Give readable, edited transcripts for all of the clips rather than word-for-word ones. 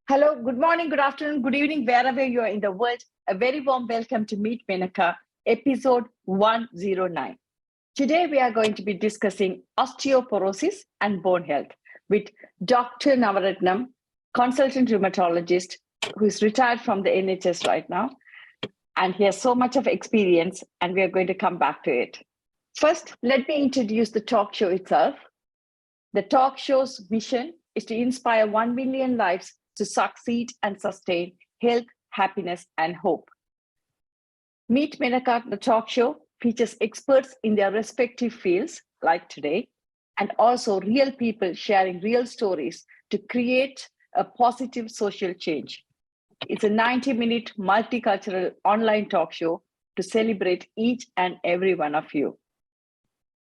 Hello, good morning, good afternoon, good evening, wherever you are in the world. A very warm welcome to Meet Menaca, episode 109. Today, we are going to be discussing osteoporosis and bone health with Dr. Navaratnam, consultant rheumatologist who is retired from the NHS right now. And he has so much of experience, and we are going to come back to it. First, let me introduce the talk show itself. The talk show's mission is to inspire 1 million lives to succeed and sustain health, happiness, and hope. Meet Menaca, the talk show, features experts in their respective fields, like today, and also real people sharing real stories to create a positive social change. It's a 90-minute multicultural online talk show to celebrate each and every one of you.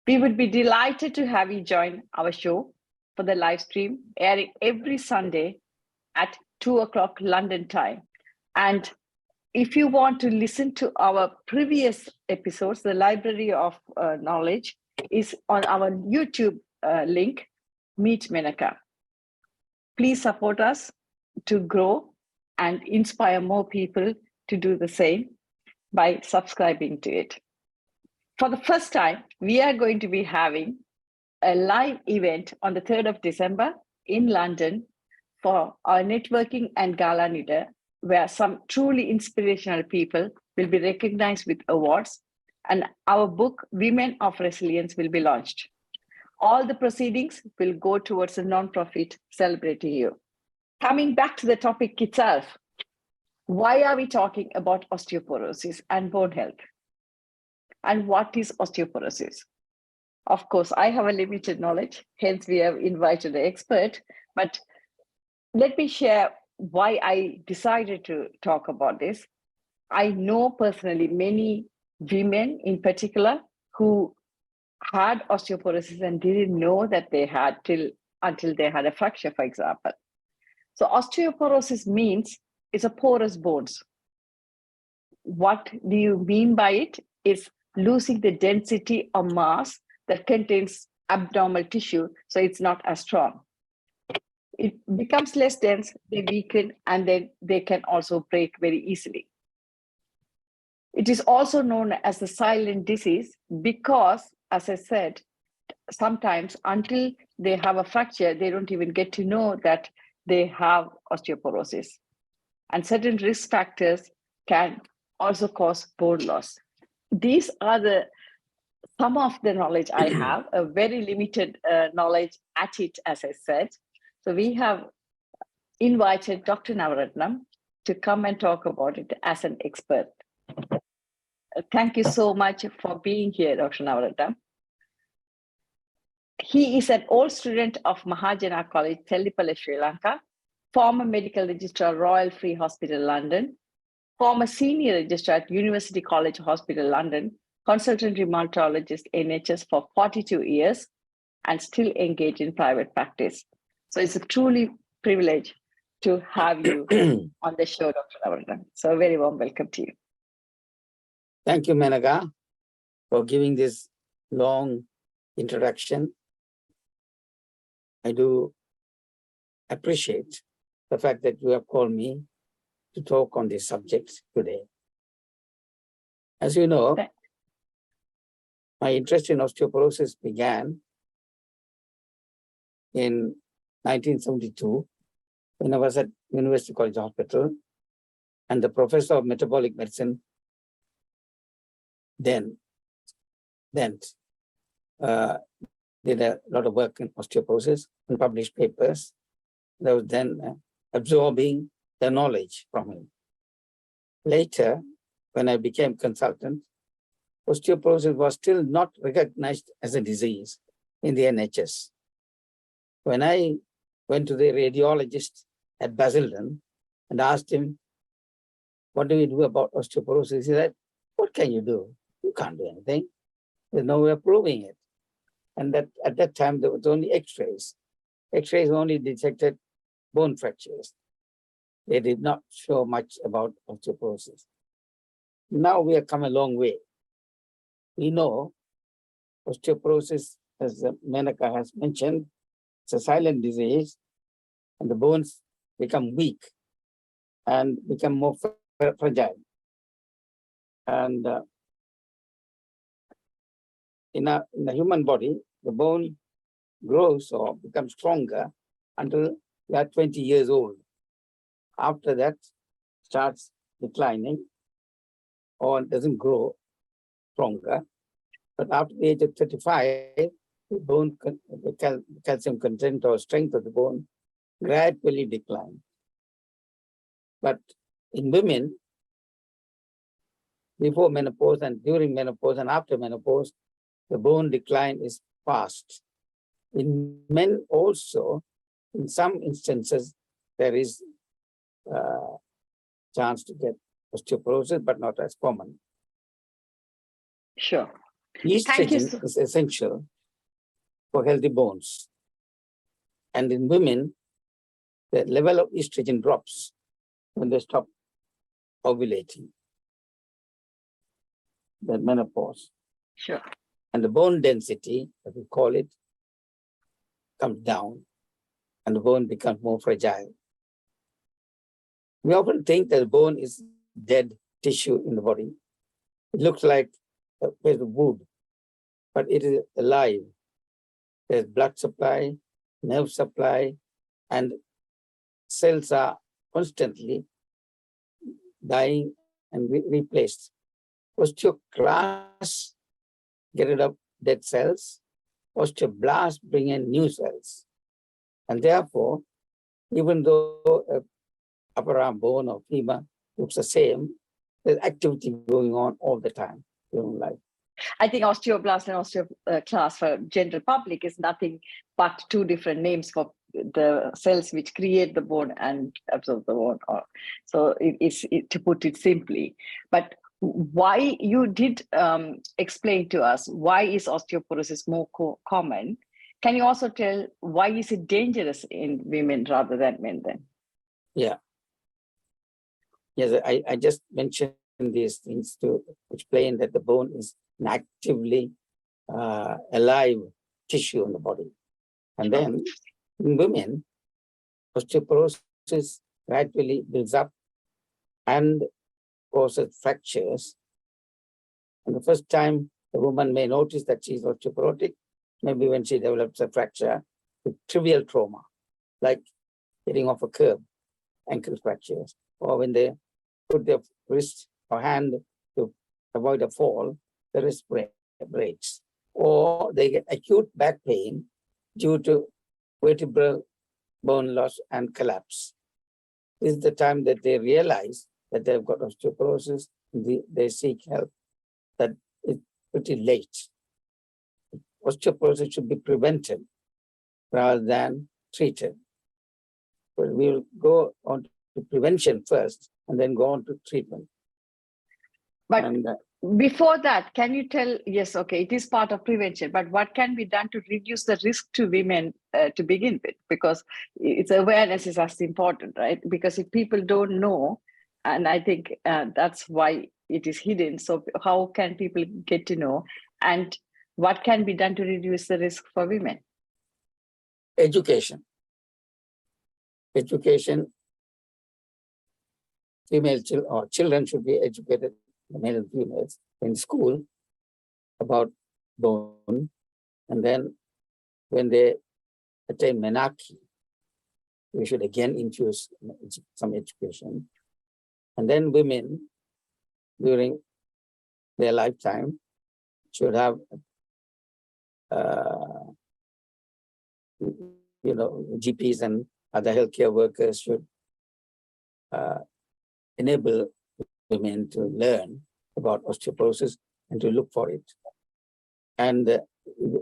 We would be delighted to have you join our show for the live stream airing every Sunday at 2 o'clock London time. And if you want to listen to our previous episodes, the Library of Knowledge is on our YouTube link, Meet Menaca. Please support us to grow and inspire more people to do the same by subscribing to it. For the first time, we are going to be having a live event on the 3rd of December in London for our networking and gala dinner, where some truly inspirational people will be recognized with awards, and our book, Women of Resilience, will be launched. All the proceedings will go towards a non-profit celebrating you. Coming back to the topic itself, why are we talking about osteoporosis and bone health? And what is osteoporosis? Of course, I have a limited knowledge, hence we have invited an expert, but let me share why I decided to talk about this. I know personally many women in particular who had osteoporosis and didn't know that they had until they had a fracture, for example. So osteoporosis means it's a porous bones. What do you mean by it? Is losing the density or mass that contains abnormal tissue, so it's not as strong. It becomes less dense, they weaken, and then they can also break very easily. It is also known as the silent disease because, as I said, sometimes until they have a fracture, they don't even get to know that they have osteoporosis. And certain risk factors can also cause bone loss. These are some of the knowledge I have, a very limited knowledge at it, as I said. So we have invited Dr. Navaratnam to come and talk about it as an expert. Thank you so much for being here, Dr. Navaratnam. He is an old student of Mahajana College, Tellipally, Sri Lanka, former medical registrar, Royal Free Hospital, London, former senior registrar at University College Hospital, London, consultant rheumatologist NHS for 42 years, and still engaged in private practice. So it's a truly privilege to have you on the show, Dr. Navaratnam. So a very warm welcome to you. Thank you, Menaca, for giving this long introduction. I do appreciate the fact that you have called me to talk on this subject today. As you know, my interest in osteoporosis began in 1972 when I was at University College Hospital, and the professor of metabolic medicine then did a lot of work in osteoporosis and published papers. I was then absorbing the knowledge from him. Later, when I became consultant, osteoporosis was still not recognized as a disease in the NHS. When I went to the radiologist at Basildon and asked him, what do we do about osteoporosis? He said, what can you do? You can't do anything. There's no way of proving it. And that at that time, there was only x-rays. X-rays only detected bone fractures. They did not show much about osteoporosis. Now we have come a long way. We know osteoporosis, as Menaca has mentioned, it's a silent disease, and the bones become weak and become more fragile. And in the human body, the bone grows or becomes stronger until you are 20 years old. After that, starts declining or doesn't grow stronger. But after the age of 35, the bone, the calcium content or strength of the bone gradually declines. But in women, before menopause and during menopause and after menopause, the bone decline is fast. In men also, in some instances, there is a chance to get osteoporosis, but not as common. Sure. Estrogen is essential for healthy bones. And in women, the level of estrogen drops when they stop ovulating, the menopause. Sure. And the bone density, as we call it, comes down and the bone becomes more fragile. We often think that the bone is dead tissue in the body. It looks like a piece of wood, but it is alive. There's blood supply, nerve supply, and cells are constantly dying and replaced. Osteoclasts get rid of dead cells. Osteoblasts bring in new cells. And therefore, even though an upper arm bone or femur looks the same, there's activity going on all the time during life. I think osteoblast and osteoclast for general public is nothing but two different names for the cells which create the bone and absorb the bone. So it is, to put it simply. But why you did explain to us why is osteoporosis more common? Can you also tell why is it dangerous in women rather than men then? Yeah. Yes, I just mentioned these things to explain that the bone is an actively alive tissue in the body. And then in women, osteoporosis gradually builds up and causes fractures. And the first time the woman may notice that she's osteoporotic, maybe when she develops a fracture with trivial trauma, like getting off a curb, ankle fractures, or when they put their wrist or hand to avoid a fall, the wrist breaks. Or they get acute back pain due to vertebral bone loss and collapse. This is the time that they realize that they've got osteoporosis, they seek help. That is pretty late. Osteoporosis should be prevented rather than treated. But we'll go on to prevention first and then go on to treatment. But before that, can you tell, yes, okay, it is part of prevention, but what can be done to reduce the risk to women to begin with? Because it's awareness is as important, right? Because if people don't know, and I think that's why it is hidden. So how can people get to know? And what can be done to reduce the risk for women? Education. Education. Children should be educated, male and females, in school about bone. And then when they attain Menaca, we should again introduce some education. And then women, during their lifetime, should have, GPs and other healthcare workers should enable women to learn about osteoporosis and to look for it. And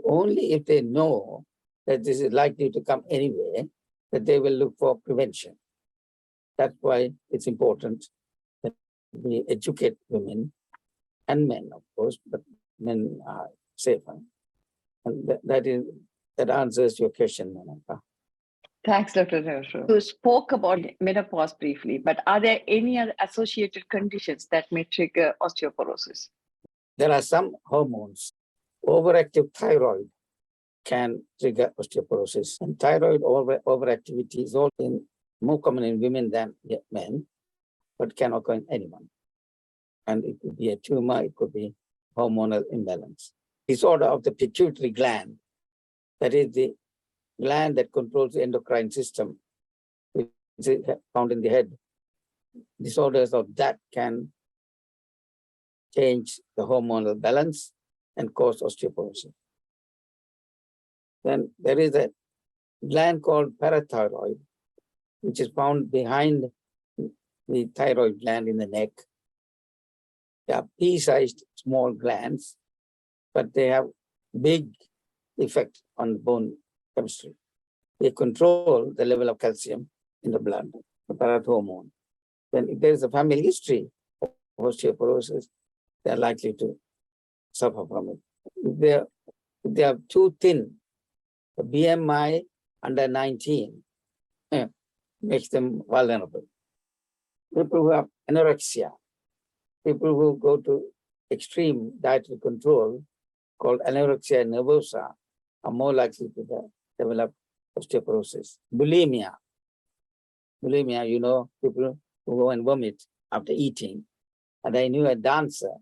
only if they know that this is likely to come anyway, that they will look for prevention. That's why it's important that we educate women and men, of course, but men are safer. And that answers your question, Menaca. Thanks, Dr. Navaratnam. You spoke about menopause briefly, but are there any other associated conditions that may trigger osteoporosis? There are some hormones. Overactive thyroid can trigger osteoporosis. And thyroid overactivity is all in more common in women than men, but can occur in anyone. And it could be a tumor, it could be hormonal imbalance. Disorder of the pituitary gland, that is the gland that controls the endocrine system, which is found in the head. Disorders of that can change the hormonal balance and cause osteoporosis. Then there is a gland called parathyroid, which is found behind the thyroid gland in the neck. They are pea-sized small glands, but they have big effect on bone chemistry. They control the level of calcium in the blood, the parathormone. Then if there is a family history of osteoporosis, they are likely to suffer from it. If they are too thin, the BMI under 19 makes them vulnerable. People who have anorexia, people who go to extreme dietary control, called anorexia nervosa, are more likely to develop osteoporosis. Bulimia, you know, people who go and vomit after eating. And I knew a dancer.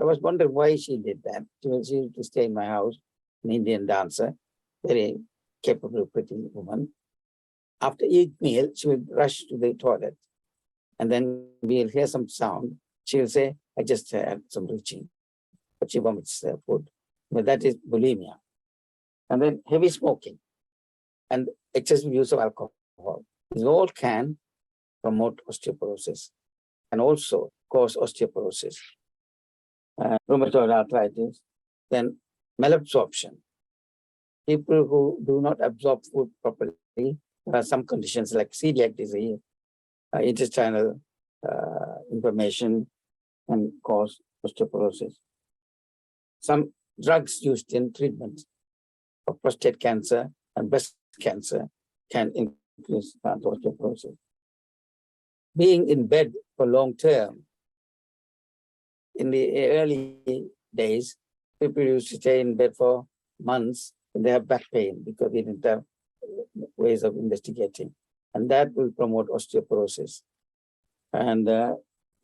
I was wondering why she did that. She used to stay in my house, an Indian dancer, very capable, pretty woman. After each meal, she would rush to the toilet. And then we'll hear some sound. She'll say, I just had some reaching. But she vomits food. But that is bulimia. And then heavy smoking and excessive use of alcohol. These all can promote osteoporosis and also cause osteoporosis. Rheumatoid arthritis, then malabsorption. People who do not absorb food properly, there are some conditions like celiac disease, intestinal inflammation, and cause osteoporosis. Some drugs used in treatment of prostate cancer and breast cancer can increase osteoporosis. Being in bed for long term. In the early days, people used to stay in bed for months and they have back pain because they didn't have ways of investigating. And that will promote osteoporosis. And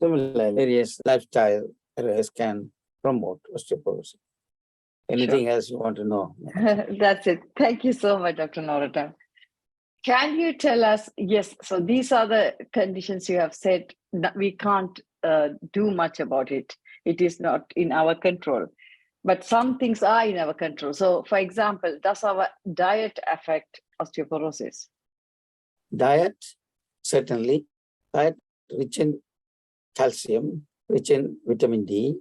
similarly, various lifestyle errors can promote osteoporosis. Anything else you want to know? That's it. Thank you so much, Dr. Navaratnam. Can you tell us, yes, so these are the conditions you have said that we can't do much about it. It is not in our control, but some things are in our control. So for example, does our diet affect osteoporosis? Diet, certainly. Diet rich in calcium, rich in vitamin D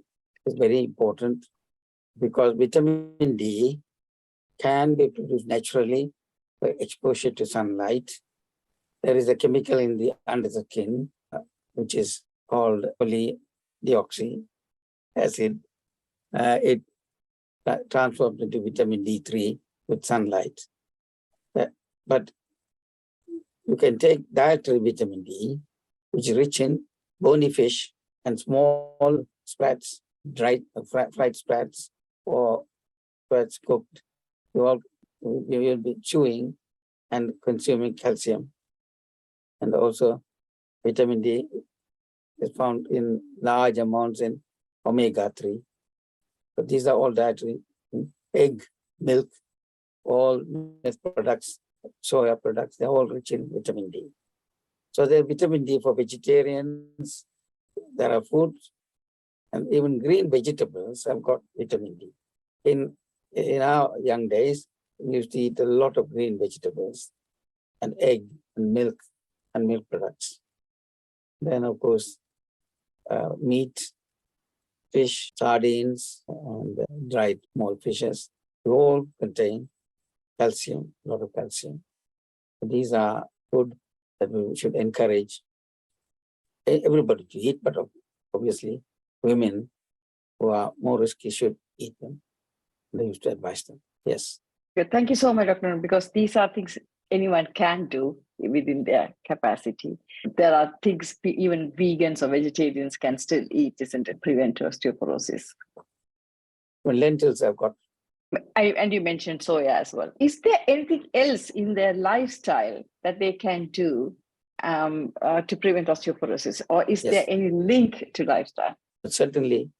is very important because vitamin D can be produced naturally by exposure to sunlight. There is a chemical in the under the skin, which is called polydioxy acid. It transforms into vitamin D3 with sunlight. But you can take dietary vitamin D, which is rich in bony fish and small sprats, dried fried sprats, or sprats cooked. You will be chewing and consuming calcium. And also vitamin D is found in large amounts in omega-3. But these are all dietary. Egg, milk, all milk products, soya products, they're all rich in vitamin D. So there's vitamin D for vegetarians. There are foods, and even green vegetables have got vitamin D. In our young days, we used to eat a lot of green vegetables and egg and milk products. Then, of course, meat, fish, sardines, and dried small fishes. They all contain calcium, a lot of calcium. These are food that we should encourage everybody to eat, but obviously women who are more risky should eat them. They used to advise them. Yes. Thank you so much, Dr. Because these are things anyone can do within their capacity. There are things even vegans or vegetarians can still eat, isn't it? Prevent osteoporosis. Well, lentils have got. And you mentioned soya as well. Is there anything else in their lifestyle that they can do to prevent osteoporosis, or is Yes. there any link to lifestyle? But certainly,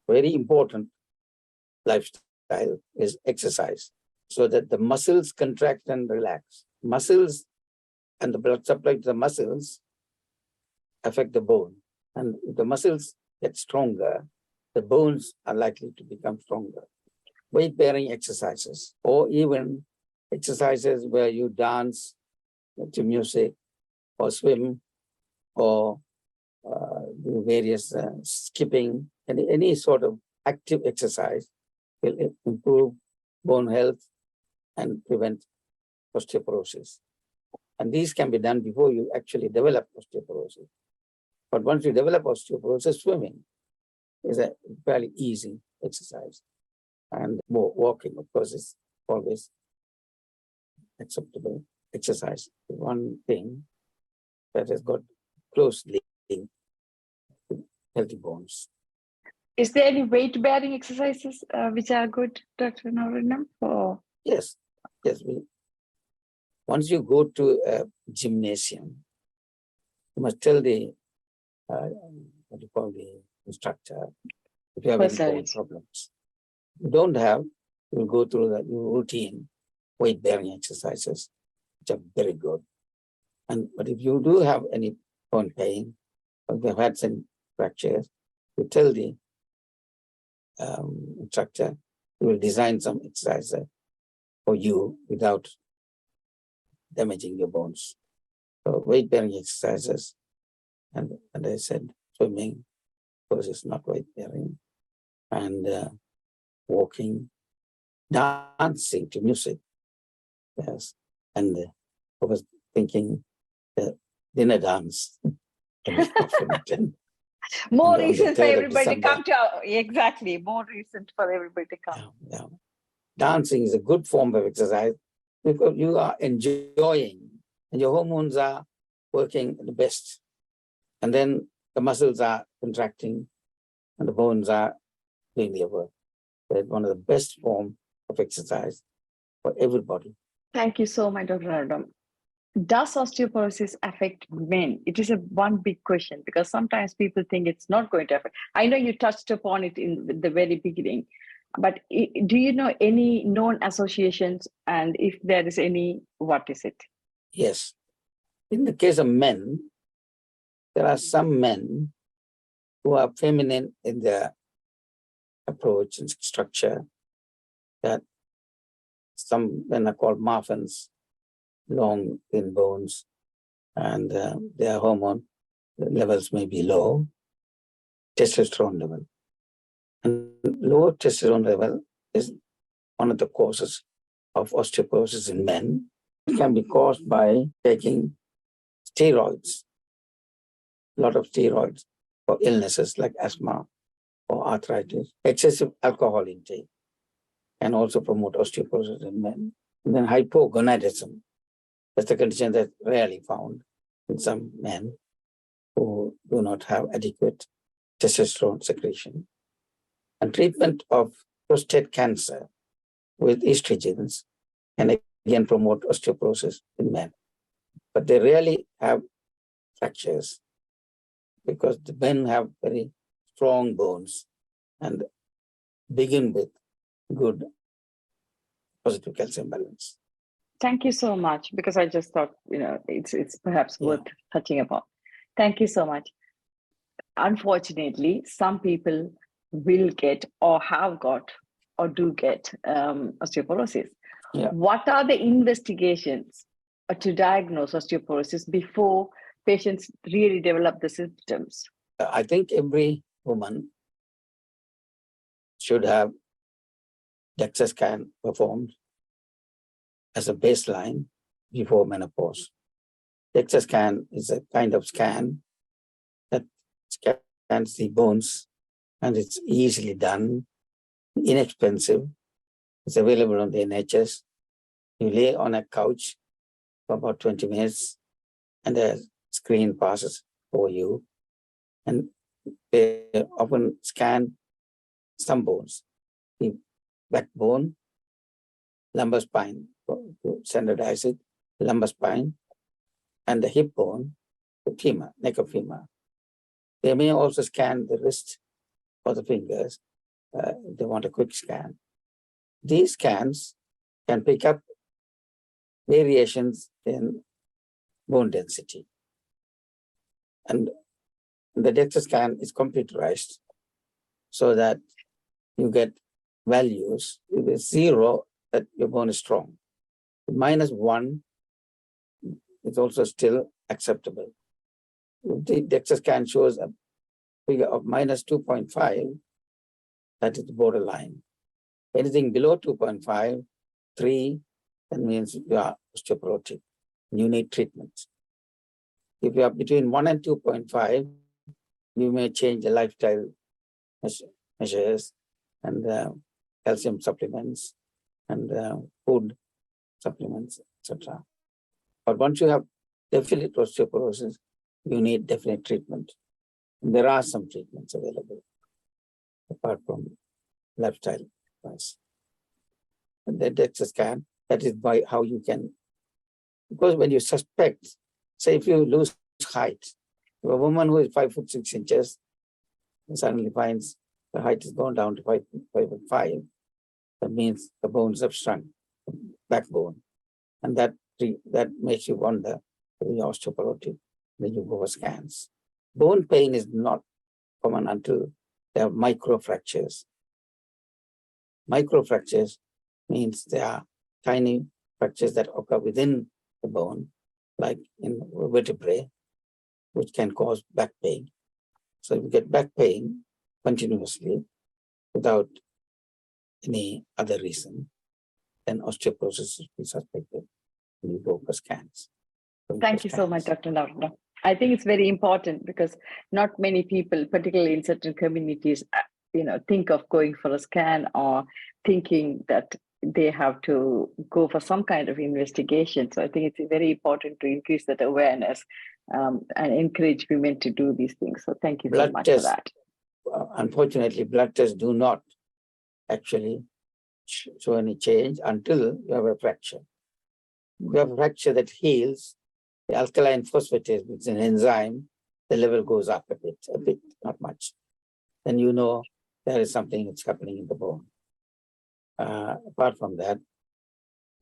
very important lifestyle is exercise, so that the muscles contract and relax. Muscles and the blood supply to the muscles affect the bone. And if the muscles get stronger, the bones are likely to become stronger. Weight-bearing exercises, or even exercises where you dance to music, or swim, or do various skipping, any sort of active exercise will improve bone health and prevent osteoporosis. And these can be done before you actually develop osteoporosis. But once you develop osteoporosis, swimming is a fairly easy exercise. And more walking, of course, is always acceptable exercise. One thing that has got close link to healthy bones. Is there any weight-bearing exercises which are good, Dr. Navaratnam? Or Yes, yes. Once you go to a gymnasium, you must tell the what you call the instructor if you have any bone problems. You don't have, you'll go through the routine weight-bearing exercises, which are very good. But if you do have any bone pain, or if you have had some fractures, you tell the instructor, he will design some exercise for you without damaging your bones. So weight-bearing exercises, and I said swimming, of course, it's not weight-bearing, and walking, dancing to music, yes, and I was thinking dinner dance. more reasons for everybody to December. come to our, exactly, more reasons for everybody to come. Yeah. Dancing is a good form of exercise because you are enjoying and your hormones are working the best. And then the muscles are contracting and the bones are doing their work. It's one of the best forms of exercise for everybody. Thank you so much, Dr. Navaratnam. Does osteoporosis affect men? It is one big question because sometimes people think it's not going to affect. I know you touched upon it in the very beginning, but do you know any known associations? And if there is any, what is it? Yes. In the case of men, there are some men who are feminine in their approach and structure, that some men are called muffins, long, thin bones, and their hormone levels may be low, testosterone level. And low testosterone level is one of the causes of osteoporosis in men. It can be caused by taking steroids, a lot of steroids for illnesses like asthma or arthritis. Excessive alcohol intake can also promote osteoporosis in men. And then hypogonadism. That's a condition that's rarely found in some men who do not have adequate testosterone secretion. And treatment of prostate cancer with estrogens can again promote osteoporosis in men. But they rarely have fractures because the men have very strong bones and begin with good positive calcium balance. Thank you so much, because I just thought, it's perhaps worth touching upon. Thank you so much. Unfortunately, some people will get or have got or do get osteoporosis. Yeah. What are the investigations to diagnose osteoporosis before patients really develop the symptoms? I think every woman should have DEXA scan performed as a baseline before menopause. DEXA scan is a kind of scan that scans the bones, and it's easily done, inexpensive. It's available on the NHS. You lay on a couch for about 20 minutes, and a screen passes over you. And they often scan some bones, the backbone, lumbar spine, to standardize it, lumbar spine, and the hip bone, the femur, neck of femur. They may also scan the wrist or the fingers. If they want a quick scan. These scans can pick up variations in bone density. And the DEXA scan is computerized so that you get values. If it's 0, that your bone is strong. -1 is also still acceptable. If the DEXA scan shows a figure of -2.5, that is borderline. Anything below 2.5, 3, that means you are osteoporotic. You need treatment. If you are between 1 and 2.5, you may change the lifestyle measures and calcium supplements and food supplements, etc. But once you have definite osteoporosis, you need definite treatment. And there are some treatments available apart from lifestyle advice. And the DEXA scan, that is by how you can, because when you suspect, say if you lose height, if a woman who is 5'6" suddenly finds the height has gone down to 5'5", that means the bones have shrunk, backbone. And that makes you wonder whether you're osteoporotic, then you go for scans. Bone pain is not common until there are microfractures. Microfractures means there are tiny fractures that occur within the bone, like in vertebrae, which can cause back pain. So if you get back pain continuously without any other reason, then osteoporosis is suspected. You go for scans. Thank you so much, Dr. Navaratnam. I think it's very important because not many people, particularly in certain communities, think of going for a scan or thinking that they have to go for some kind of investigation. So I think it's very important to increase that awareness and encourage women to do these things. So thank you so much for that. Unfortunately, blood tests do not actually show any change until you have a fracture. If you have a fracture that heals, the alkaline phosphatase, which is an enzyme, the level goes up a bit, not much. Then you know there is something that's happening in the bone. Apart from that,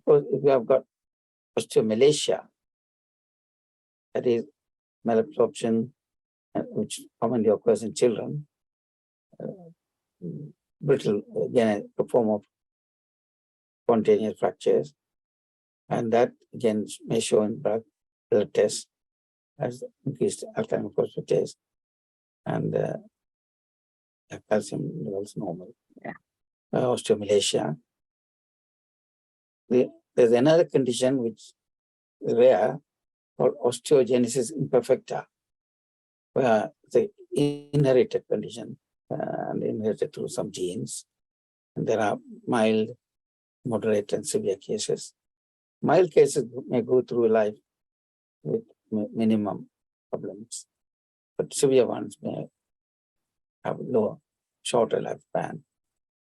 if you have got osteomalacia, that is malabsorption, which commonly occurs in children, brittle, again, a form of spontaneous fractures, and that again may show in blood tests as increased alkaline phosphatase and calcium levels normal. Yeah. Osteomalacia. There's another condition which is rare called osteogenesis imperfecta, where it's an inherited condition and inherited through some genes. And there are mild, moderate, and severe cases. Mild cases may go through life with minimum problems, but severe ones may have lower, shorter lifespan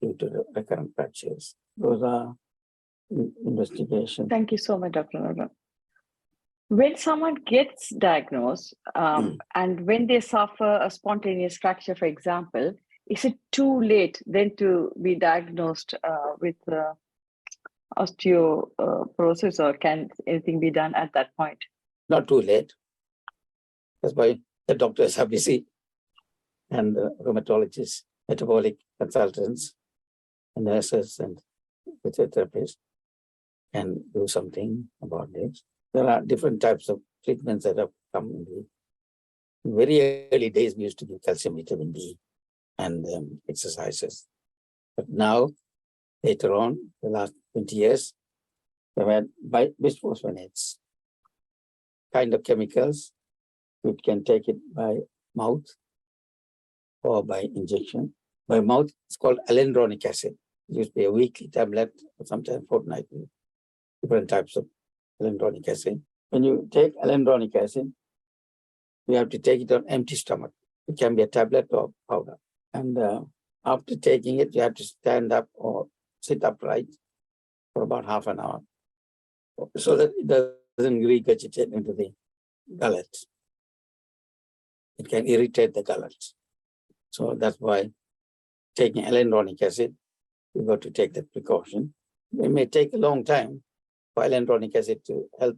due to the recurrent fractures. Those are investigations. Thank you so much, Dr. Navaratnam. When someone gets diagnosed and when they suffer a spontaneous fracture, for example, is it too late then to be diagnosed with osteoporosis, or can anything be done at that point? Not too late. That's why the doctors are busy, and rheumatologists, metabolic consultants, and nurses, and physiotherapists can do something about this. There are different types of treatments that have come in very early days. We used to give calcium, vitamin D, and exercises. But now, later on, the last 20 years, we've had bisphosphonates, kind of chemicals. You can take it by mouth or by injection. By mouth, it's called alendronic acid. It used to be a weekly tablet, or sometimes fortnightly. Different types of alendronic acid. When you take alendronic acid, you have to take it on empty stomach. It can be a tablet or powder. And after taking it, you have to stand up or sit upright for about half an hour so that it doesn't regurgitate into the gullet. It can irritate the gullet. So that's why taking hyaluronic acid, you've got to take that precaution. It may take a long time for hyaluronic acid to help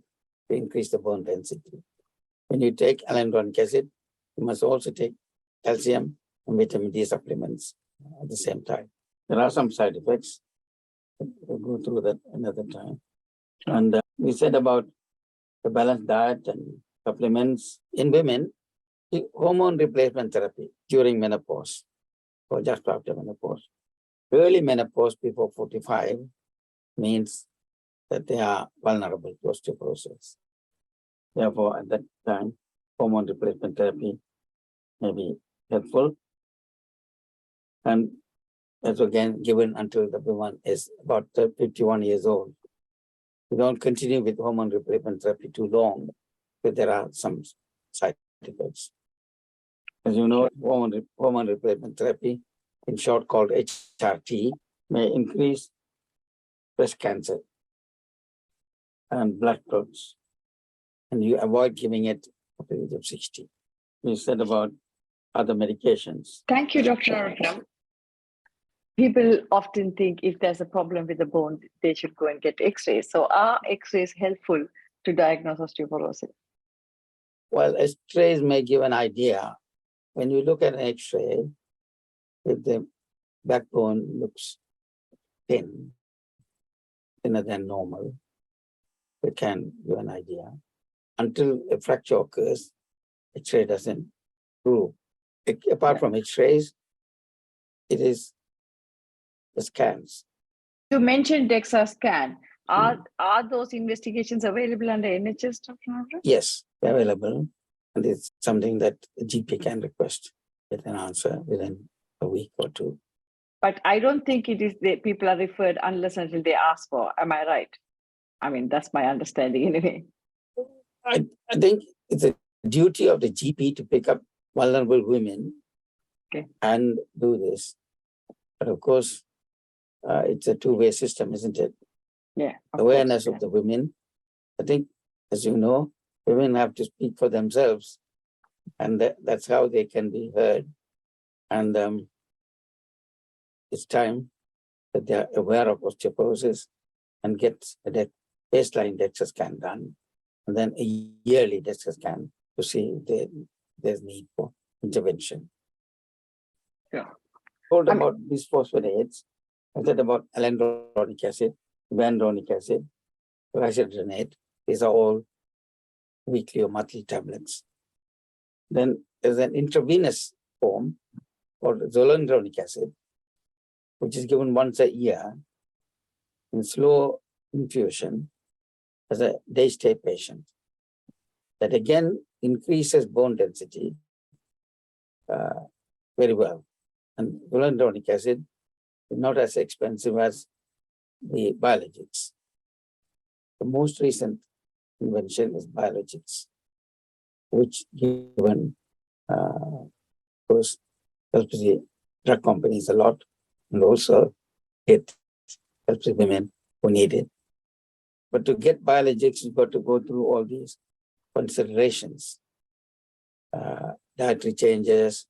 to increase the bone density. When you take hyaluronic acid, you must also take calcium and vitamin D supplements at the same time. There are some side effects. We'll go through that another time. And we said about the balanced diet and supplements. In women, hormone replacement therapy during menopause or just after menopause. Early menopause before 45 means that they are vulnerable to osteoporosis. Therefore, at that time, hormone replacement therapy may be helpful. And that's again given until the woman is about 51 years old. You don't continue with hormone replacement therapy too long, but there are some side effects. As you know, hormone replacement therapy, in short called HRT, may increase breast cancer and blood clots, and you avoid giving it at the age of 60. You said about other medications. Thank you, Dr. Navaratnam. People often think if there's a problem with the bone, they should go and get x-rays. So are x-rays helpful to diagnose osteoporosis? Well, x-rays may give an idea. When you look at an x-ray, if the backbone looks thin, thinner than normal, it can give an idea. Until a fracture occurs, x-ray doesn't prove. Apart from x-rays, it is the scans. You mentioned DEXA scan. Are those investigations available under NHS, Dr. Navaratnam? Yes, they're available. And it's something that the GP can request with an answer within a week or two. But I don't think it is the people are referred unless until they ask for. Am I right? I mean, that's my understanding anyway. I think it's a duty of the GP to pick up vulnerable women and do this. But of course, it's a two-way system, isn't it? Yeah. Awareness of the women. I think, as you know, women have to speak for themselves, and that's how they can be heard. And it's time that they are aware of osteoporosis and get a baseline DEXA scan done, and then a yearly DEXA scan to see if there's need for intervention. Yeah. Told about bisphosphonates. I said about hyaluronic acid, hyaluronic acid, glycerinate. These are all weekly or monthly tablets. Then there's an intravenous form called zoledronic acid, which is given once a year in slow infusion as a day-stay patient. That again increases bone density very well. And zoledronic acid is not as expensive as the biologics. The most recent invention is biologics, which given helps the drug companies a lot, and also it helps the women who need it. But to get biologics, you've got to go through all these considerations, dietary changes,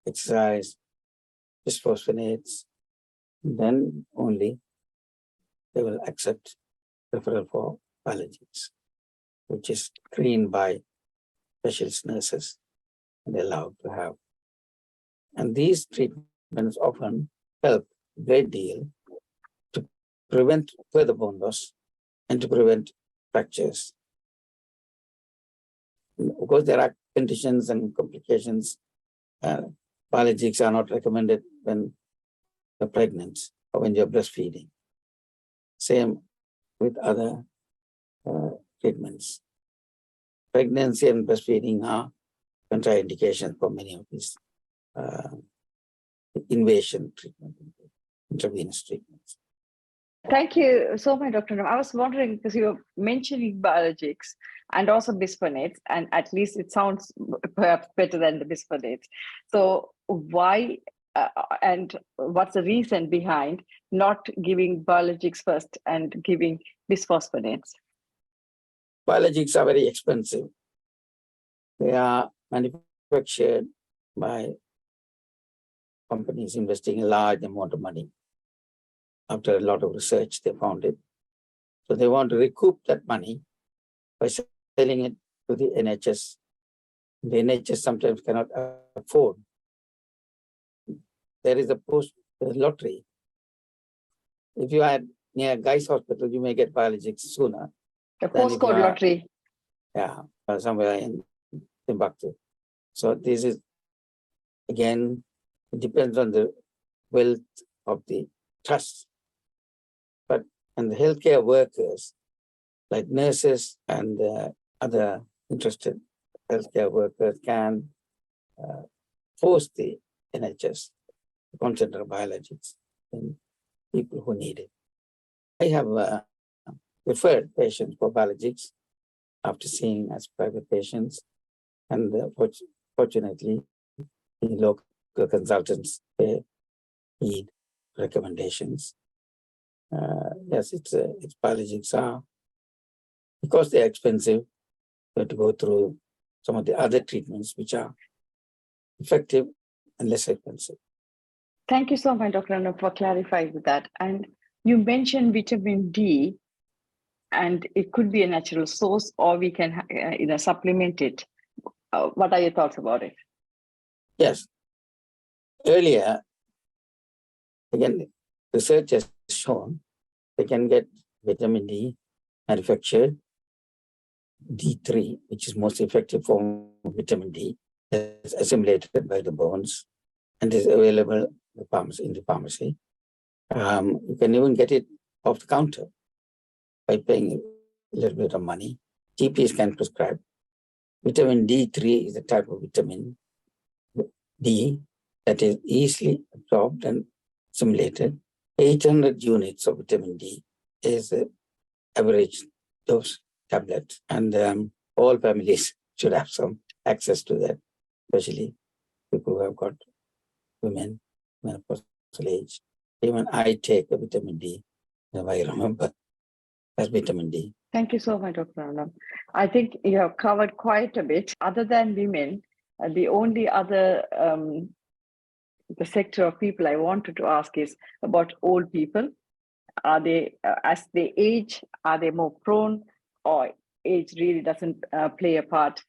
exercise, bisphosphonates, then only they will accept referral for biologics, which is screened by specialist nurses and allowed to have. And these treatments often help a great deal to prevent further bone loss and to prevent fractures. Of course, there are conditions and complications. Biologics are not recommended when you're pregnant or when you're breastfeeding. Same with other treatments. Pregnancy and breastfeeding are contraindications for many of these invasion treatment, intravenous treatments. Thank you so much, Dr. Nam. I was wondering, because you were mentioning biologics and also bisphonates, and at least it sounds perhaps better than the bisphonates. So why and what's the reason behind not giving biologics first and giving bisphosphonates? Biologics are very expensive. They are manufactured by companies investing a large amount of money. After a lot of research, they found it. So they want to recoup that money by selling it to the NHS. The NHS sometimes cannot afford. There is a lottery. If you are near Guy's Hospital, you may get biologics sooner. The postcode lottery. Yeah, somewhere in Timbuktu. So this is, again, it depends on the wealth of the trust. And the healthcare workers, like nurses and other interested healthcare workers, can force the NHS to consider biologics in people who need it. I have referred patients for biologics after seeing as private patients, and fortunately, the local consultants need recommendations. Yes, it's biologics are, because they're expensive, you have to go through some of the other treatments which are effective and less expensive. Thank you so much, Dr. Navaratnam, for clarifying that. And you mentioned vitamin D, and it could be a natural source, or we can supplement it. What are your thoughts about it? Yes. Earlier, again, research has shown they can get vitamin D manufactured, D3, which is most effective form of vitamin D, is assimilated by the bones and is available in the pharmacy. You can even get it off the counter by paying a little bit of money. GPs can prescribe. Vitamin D3 is a type of vitamin D that is easily absorbed and assimilated. 800 units of vitamin D is the average dose tablet, and all families should have some access to that, especially people who have got women, menopausal age. Even I take a vitamin D, if I remember, that's vitamin D. Thank you so much, Dr. Navaratnam. I think you have covered quite a bit. Other than women, the only other the sector of people I wanted to ask is about old people. Are they, as they age, are they more prone, or age really doesn't play a part,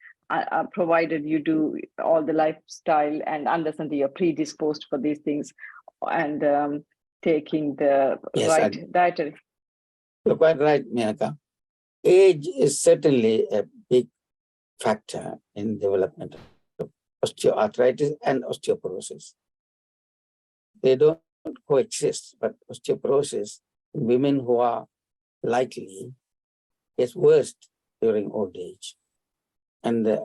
provided you do all the lifestyle and understand that you're predisposed for these things and taking the right dietary? You're quite right, Menaca. Age is certainly a big factor in development of osteoarthritis and osteoporosis. They don't coexist, but osteoporosis in women who are likely gets worse during old age. And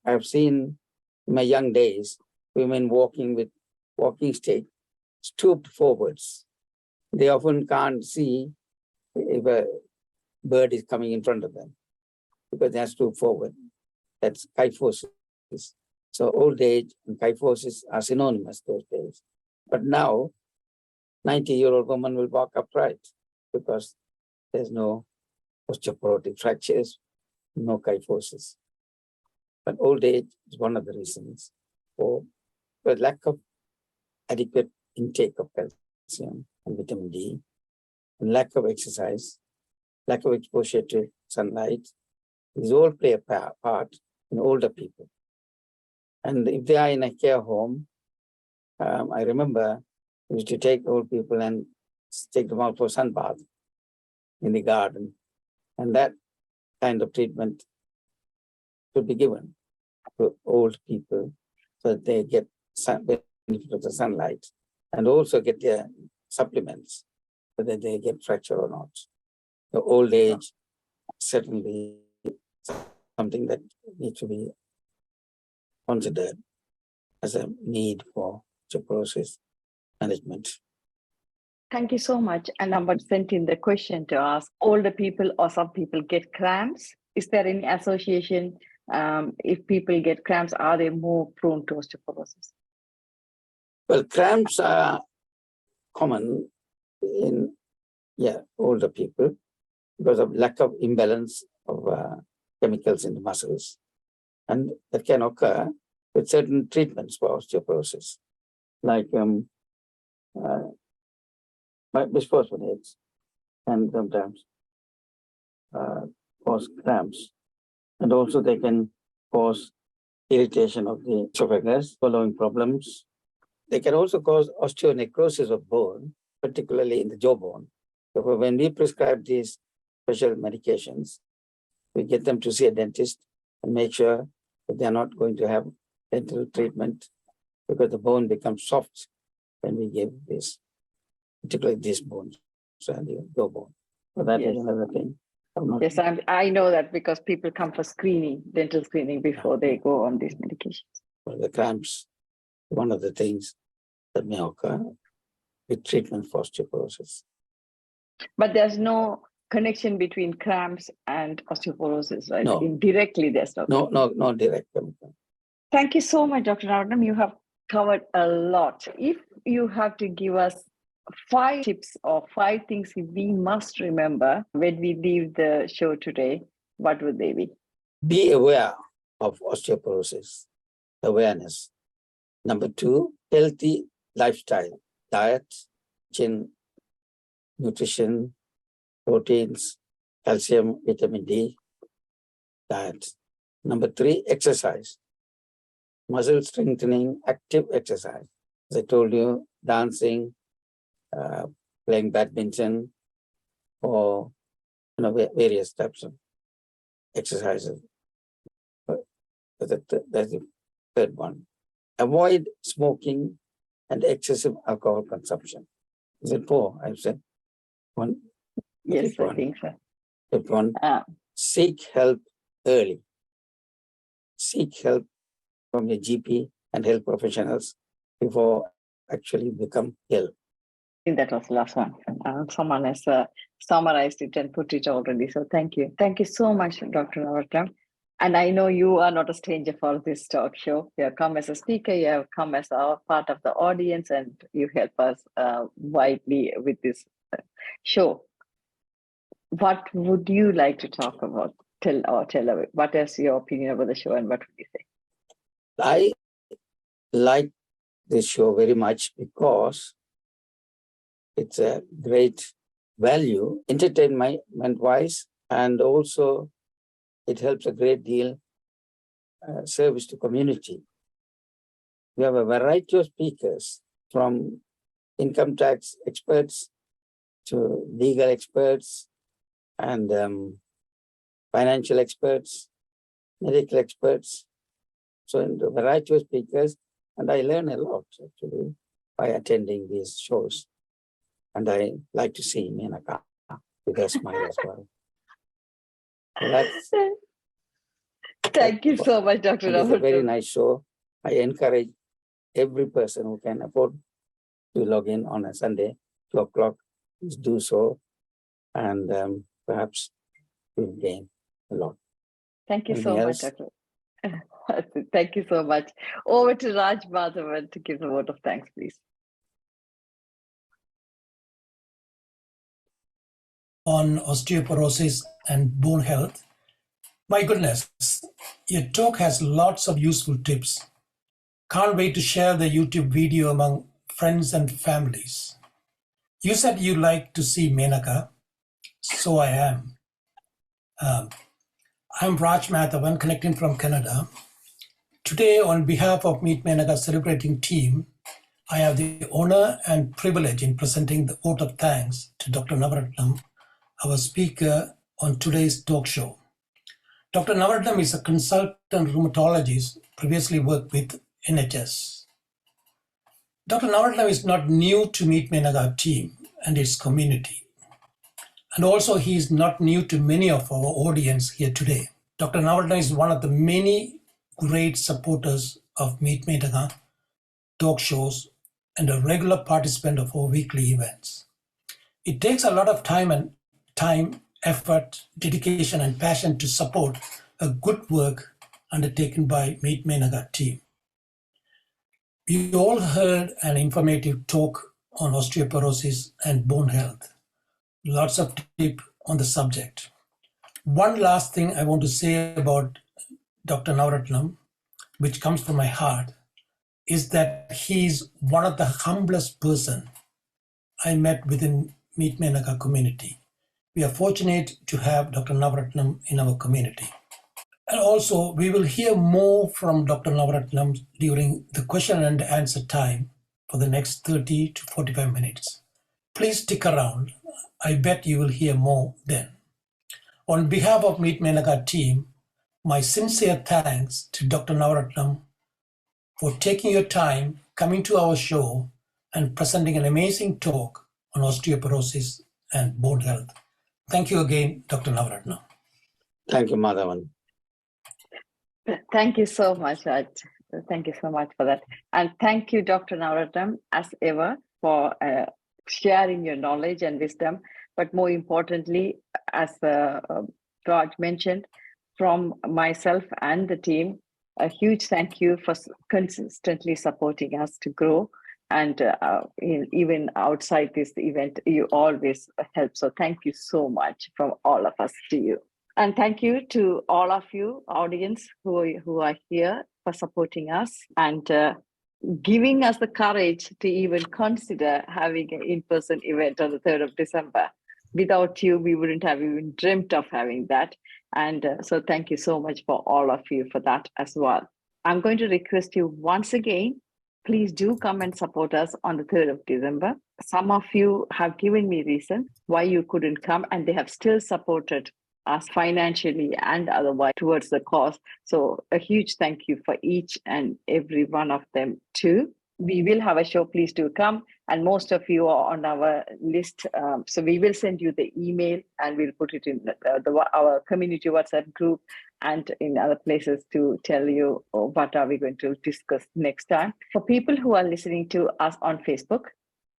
I've seen in my young days, women walking with walking stick stooped forwards. They often can't see if a bird is coming in front of them because they are stooped forward. That's kyphosis. So old age and kyphosis are synonymous those days. But now, 90-year-old woman will walk upright because there's no osteoporotic fractures, no kyphosis. But old age is one of the reasons for the lack of adequate intake of calcium and vitamin D, and lack of exercise, lack of exposure to sunlight. These all play a part in older people. And if they are in a care home, I remember we used to take old people and take them out for sunbath in the garden. And that kind of treatment should be given to old people so that they get benefit of the sunlight and also get their supplements so that they get fracture or not. The old age certainly something that needs to be considered as a need for osteoporosis management. Thank you so much. And I'm sent in the question to ask, older people or some people get cramps. Is there any association? If people get cramps, are they more prone to osteoporosis? Well, cramps are common in older people because of lack of imbalance of chemicals in the muscles. And that can occur with certain treatments for osteoporosis, like bisphosphonates, and sometimes cause cramps. And also they can cause irritation of the esophagus, following problems. They can also cause osteonecrosis of bone, particularly in the jawbone. So when we prescribe these special medications, we get them to see a dentist and make sure that they're not going to have dental treatment, because the bone becomes soft when we give this, particularly these bones, so the jawbone. So that is another thing. Yes, I know that because people come for screening, dental screening, before they go on these medications. Well, the cramps, one of the things that may occur with treatment for osteoporosis. But there's no connection between cramps and osteoporosis, right? No. Indirectly, there's no. No direct chemical. Thank you so much, Dr. Navaratnam. You have covered a lot. If you have to give us 5 tips or 5 things we must remember when we leave the show today, what would they be? Be aware of osteoporosis, awareness. Number 2, healthy lifestyle, diet, nutrition, proteins, calcium, vitamin D, diet. Number 3, exercise, muscle strengthening, active exercise. As I told you, dancing, playing badminton, or various types of exercises. That's the third one. Avoid smoking and excessive alcohol consumption. Is it 4? I've said 1. Yes, I think so. Fifth one. Seek help early. Seek help from your GP and health professionals before actually become ill. I think that was the last one. Someone has summarized it and put it already. So thank you. Thank you so much, Dr. Navaratnam. And I know you are not a stranger for this talk show. You have come as a speaker, you have come as a part of the audience, and you help us widely with this show. What would you like to talk about? Tell what is your opinion about the show, and what would you say? I like this show very much because it's a great value, entertainment-wise, and also it helps a great deal service to community. We have a variety of speakers, from income tax experts to legal experts and financial experts, medical experts. So in the variety of speakers, and I learn a lot actually by attending these shows. And I like to see Menaca with a smile as well. Thank you so much, Dr. Navaratnam. It's a very nice show. I encourage every person who can afford to log in on a Sunday, 2 o'clock, please do so. And perhaps we'll gain a lot. Thank you so much, Dr. Thank you so much. Over to Raj Madhavan to give the vote of thanks, please. On osteoporosis and bone health. My goodness, your talk has lots of useful tips. Can't wait to share the YouTube video among friends and families. You said you like to see Menaca, so I am. I'm Raj Madhavan, connecting from Canada. Today, on behalf of Meet Menaca celebrating team, I have the honor and privilege in presenting the vote of thanks to Dr. Navaratnam, our speaker on today's talk show. Dr. Navaratnam is a consultant rheumatologist, previously worked with NHS. Dr. Navaratnam is not new to Meet Menaca team and its community. And also he is not new to many of our audience here today. Dr. Navaratnam is one of the many great supporters of Meet Menaca talk shows and a regular participant of our weekly events. It takes a lot of time, effort, dedication, and passion to support a good work undertaken by Meet Menaca team. You all heard an informative talk on osteoporosis and bone health. Lots of tips on the subject. One last thing I want to say about Dr. Navaratnam, which comes from my heart, is that he's one of the humblest person I met within Meet Menaca community. We are fortunate to have Dr. Navaratnam in our community. And also, we will hear more from Dr. Navaratnam during the question and answer time for the next 30 to 45 minutes. Please stick around. I bet you will hear more then. On behalf of Meet Menaca team, my sincere thanks to Dr. Navaratnam for taking your time, coming to our show, and presenting an amazing talk on osteoporosis and bone health. Thank you again, Dr. Navaratnam. Thank you, Madhavan. Thank you so much, Raj. Thank you so much for that. And thank you, Dr. Navaratnam, as ever, for sharing your knowledge and wisdom. But more importantly, as Raj mentioned, from myself and the team, a huge thank you for consistently supporting us to grow. And even outside this event, you always help. So thank you so much from all of us to you. And thank you to all of you, audience, who are here for supporting us and giving us the courage to even consider having an in-person event on the 3rd of December. Without you, we wouldn't have even dreamt of having that. And so thank you so much for all of you for that as well. I'm going to request you once again, please do come and support us on the 3rd of December. Some of you have given me reason why you couldn't come, and they have still supported us financially and otherwise towards the cause. So a huge thank you for each and every one of them too. We will have a show, please do come. And most of you are on our list. So we will send you the email and we'll put it in our community WhatsApp group and in other places to tell you what are we going to discuss next time. For people who are listening to us on Facebook,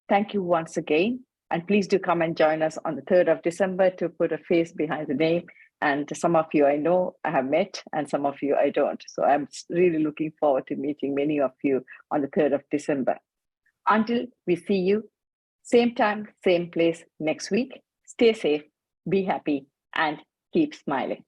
thank you once again. And please do come and join us on the 3rd of December to put a face behind the name. And some of you I know I have met, and some of you I don't. So I'm really looking forward to meeting many of you on the 3rd of December. Until we see you, same time, same place next week, stay safe, be happy, and keep smiling.